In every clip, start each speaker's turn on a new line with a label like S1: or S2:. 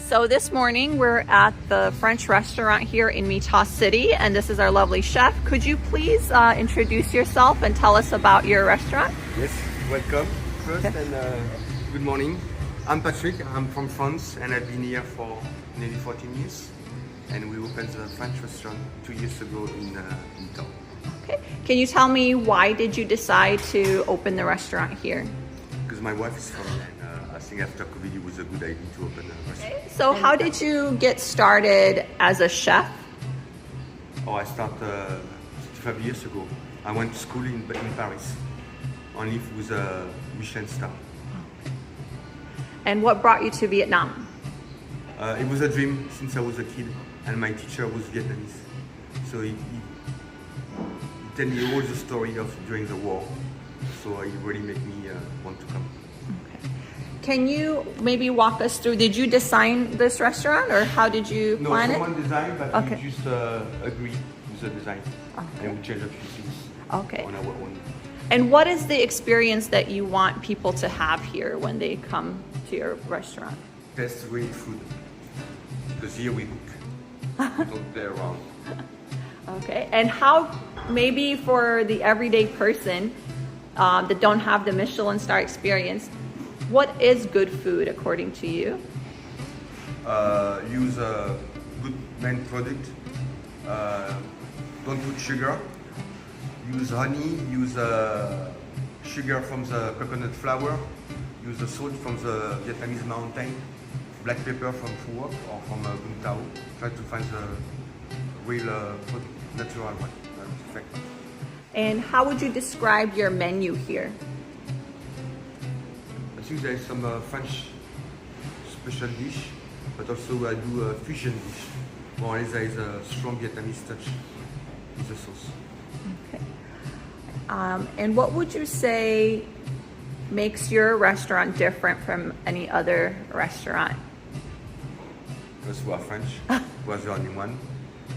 S1: So this morning we're at the French restaurant here in Utah City, and this is our lovely chef. Could you please introduce yourself and tell us about your restaurant?
S2: Yes, welcome first and good morning. I'm Patrick, I'm from France and I've been here for nearly 14 years. And we opened the French restaurant 2 years ago in town.
S1: Okay. Can you tell me why did you decide to open the restaurant here?
S2: Because my wife is from here and I think after COVID it was a good idea to open a restaurant.
S1: Okay. So how did you get started as a chef?
S2: Oh, I started 5 years ago. I went to school in Paris, only with a Michelin star.
S1: And what brought you to Vietnam?
S2: It was a dream since I was a kid, and my teacher was Vietnamese. So he told me all the story of during the war. So it really made me want to come.
S1: Okay. Can you maybe walk us through, did you design this restaurant or how did you plan it?
S2: No, someone designed, but
S1: okay.
S2: we just agreed with the design. Okay. And we changed a few things on our own.
S1: And what is the experience that you want people to have here when they come to your restaurant?
S2: Taste great food. Because here we cook, we don't play around.
S1: Okay, and how, maybe for the everyday person that don't have the Michelin star experience, what is good food according to you?
S2: Use a good main product. Don't put sugar. Use honey. Use sugar from the coconut flour. Use the salt from the Vietnamese mountain. Black pepper from Phu or from Bung Tao. Try to find the real natural one. Perfect.
S1: And how would you describe your menu here?
S2: I think there is some French special dish, but also I do a fusion dish. More or less there is a strong Vietnamese touch with the sauce.
S1: Okay. And what would you say makes your restaurant different from any other restaurant?
S2: Because we are French, we are the only one.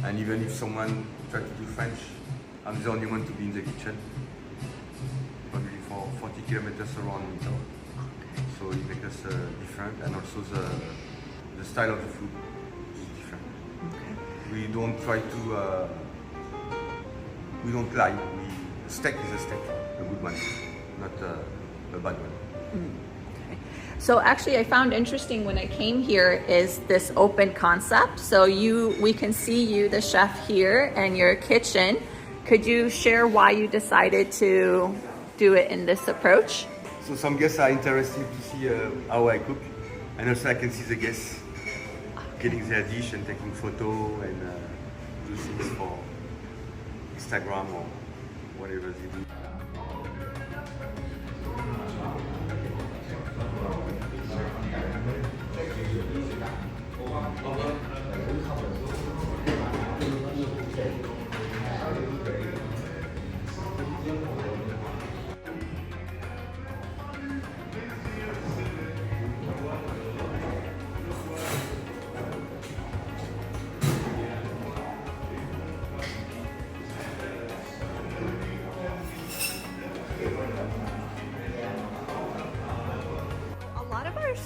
S2: And even if someone tries to do French, I'm the only one to be in the kitchen. Probably for 40 kilometers around Utah. So it makes us different, and also the style of the food is different. Okay. We don't try to, we don't lie. A steak is a steak, a good one, not a bad one.
S1: Okay. So actually I found interesting when I came here is this open concept. So we can see you, the chef here, and your kitchen. Could you share why you decided to do it in this approach?
S2: So some guests are interested to see how I cook, and also I can see the guests getting their dish and taking photo and do things for Instagram or whatever they do.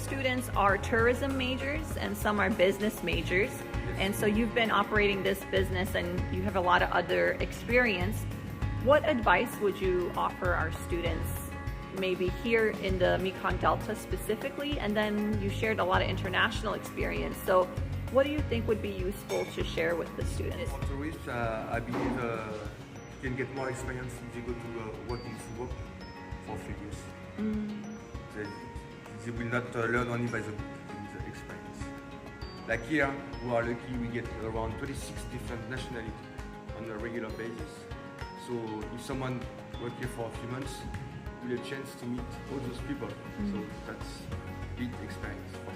S1: Students are tourism majors and some are business majors, and so you've been operating this business and you have a lot of other experience. What advice would you offer our students, maybe here in the Mekong Delta specifically, and then you shared a lot of international experience, so what do you think would be useful to share with the students?
S2: For tourists, I believe you can get more experience if you go to working for a few years. They will not learn only by the experience. Like here, we are lucky, we get around 26 different nationalities on a regular basis. So if someone works here for a few months, you will have a chance to meet all those people. So that's a big experience for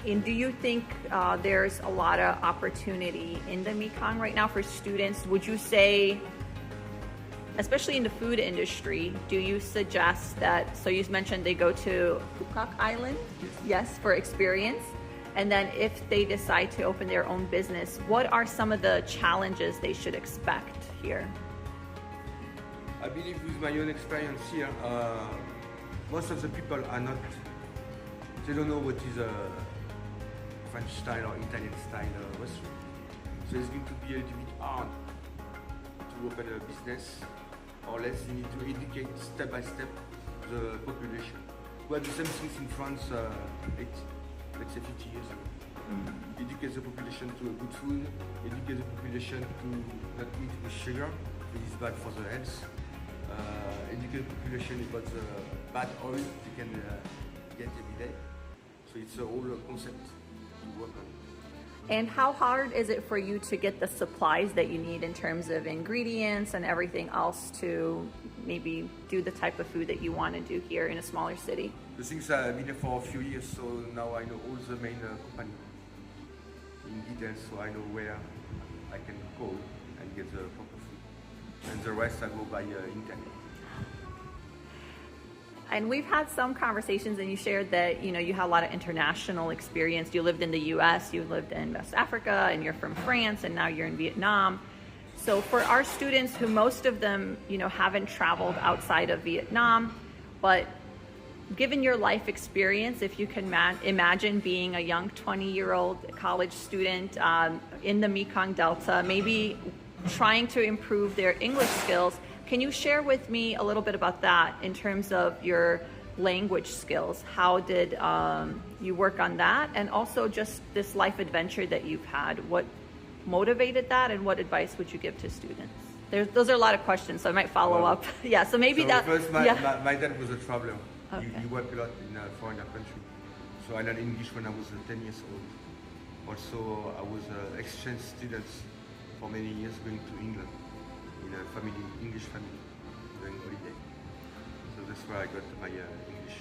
S2: sure.
S1: And do you think there's a lot of opportunity in the Mekong right now for students? Would you say, especially in the food industry, do you suggest that, so you mentioned they go to Phuket Island, yes, for experience, and then if they decide to open their own business, what are some of the challenges they should expect here?
S2: I believe with my own experience here, most of the people are not They don't know what is a French style or Italian style restaurant. So it's going to be a little bit hard to open a business, or less you need to educate step by step the population. We had the same things in France, let's say 50 years ago. Educate the population to a good food, educate the population to not eat with sugar, it is bad for the health. Educate the population about the bad oil they can get every day. So it's a whole concept to work on.
S1: And how hard is it for you to get the supplies that you need in terms of ingredients and everything else to maybe do the type of food that you want to do here in a smaller city?
S2: The things I've been here for a few years, so now I know all the main company in detail, so I know where I can go and get the proper food. And the rest I go by internet.
S1: And we've had some conversations, and you shared that you had a lot of international experience. You lived in the U.S., you lived in West Africa, and you're from France, and now you're in Vietnam. So for our students, who most of them haven't traveled outside of Vietnam, but given your life experience, if you can imagine being a young 20-year-old college student in the Mekong Delta, maybe trying to improve their English skills, can you share with me a little bit about that in terms of your language skills? How did you work on that? And also just this life adventure that you've had, what motivated that, and what advice would you give to students? Those are a lot of questions, so I might follow up. Yeah, so maybe
S2: so
S1: that...
S2: First, my dad was a traveler.
S1: Okay.
S2: He worked a lot in a foreign country. So I learned English when I was 10 years old. Also, I was an exchange student for many years going to England in a English family during holiday. So that's where I got my English.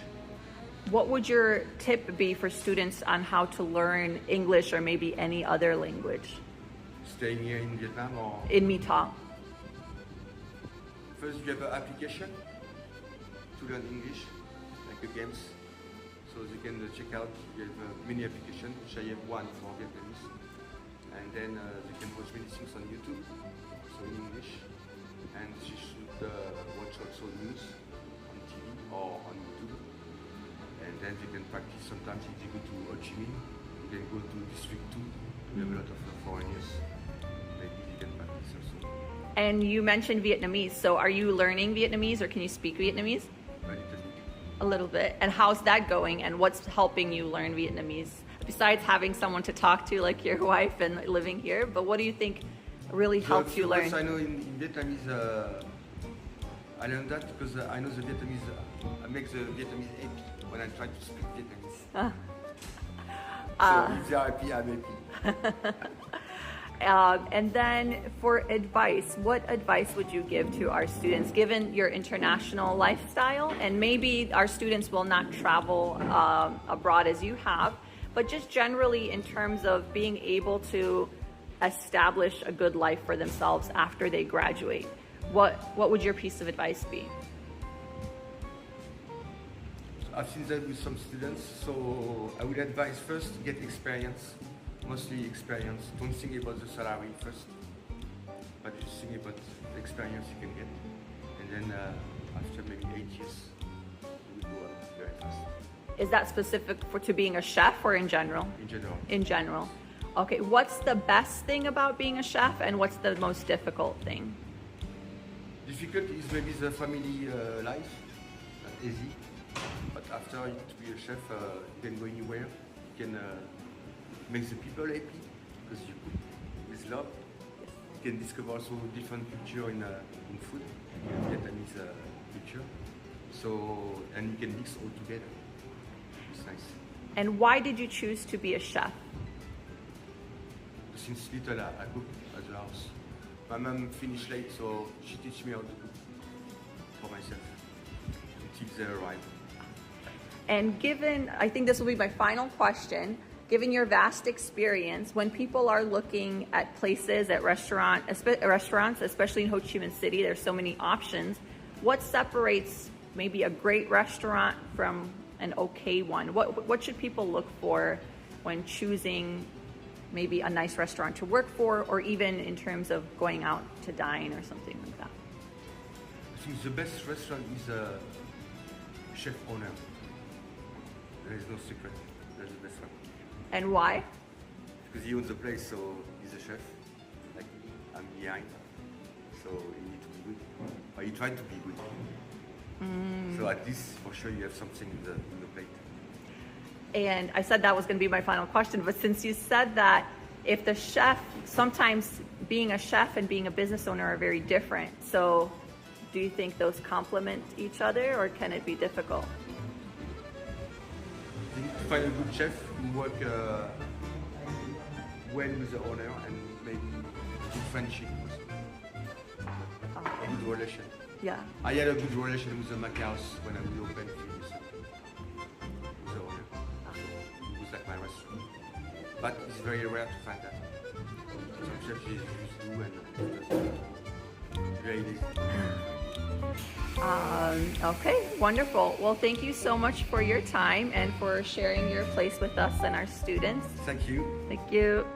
S1: What would your tip be for students on how to learn English or maybe any other language?
S2: Staying here in Vietnam or?
S1: In Meta.
S2: First, you have an application to learn English, like a games. So they can check out, you have many applications, which I have one for Vietnamese. And then they can watch many things on YouTube, so in English. And she should watch also news on TV or on YouTube. And then they can practice. Sometimes if you go to Ho Chi Minh, you can go to District 2. We have a lot of foreigners. Maybe you can practice also.
S1: And you mentioned Vietnamese. So are you learning Vietnamese, or can you speak Vietnamese? A little bit. And how's that going? And what's helping you learn Vietnamese? Besides having someone to talk to, like your wife, and living here, but what do you think really helps you learn?
S2: I know in Vietnamese, I learned that because I know the Vietnamese, I make the Vietnamese happy when I try to speak Vietnamese. So if they are happy, I'm happy.
S1: And then for advice, what advice would you give to our students, given your international lifestyle? And maybe our students will not travel abroad as you have, but just generally in terms of being able to establish a good life for themselves after they graduate. What would your piece of advice be?
S2: I've seen that with some students, so I would advise first to get experience, mostly experience. Don't think about the salary first, but just think about the experience you can get. And then after maybe 8 years, you will go up very fast.
S1: Is that specific to being a chef or in general?
S2: In general.
S1: In general. Okay, what's the best thing about being a chef, and what's the most difficult thing?
S2: Difficult is maybe the family life, not easy. But after to be a chef, you can go anywhere. You can make the people happy because you cook with love. You can discover also different culture in food, Vietnamese culture. So, and you can mix all together. It's nice.
S1: And why did you choose to be a chef?
S2: Since little, I cook at the house. My mom finished late, so she teach me how to cook for myself until they arrive.
S1: And given, I think this will be my final question, given your vast experience, when people are looking at places, at restaurants, especially in Ho Chi Minh City, there's so many options. What separates maybe a great restaurant from an okay one? What should people look for when choosing maybe a nice restaurant to work for, or even in terms of going out to dine or something like that?
S2: I think the best restaurant is a chef owner. There is no secret. That's the best one.
S1: And why?
S2: Because he owns the place, so he's a chef. Like me, I'm behind. So you need to be good. Or you try to be good. So at least for sure you have something in the plate.
S1: And I said that was going to be my final question, but since you said that, if the chef, sometimes being a chef and being a business owner are very different. So do you think those complement each other, or can it be difficult?
S2: You need to find a good chef who work well with the owner and maybe good friendship also. A good relation.
S1: Yeah.
S2: I had a good relation with the Mac house when I would open with the owner. It was like my restaurant. But it's very rare to find that. Some chefs just do and very easy.
S1: Okay, wonderful. Well, thank you so much for your time and for sharing your place with us and our students.
S2: Thank you.
S1: Thank you.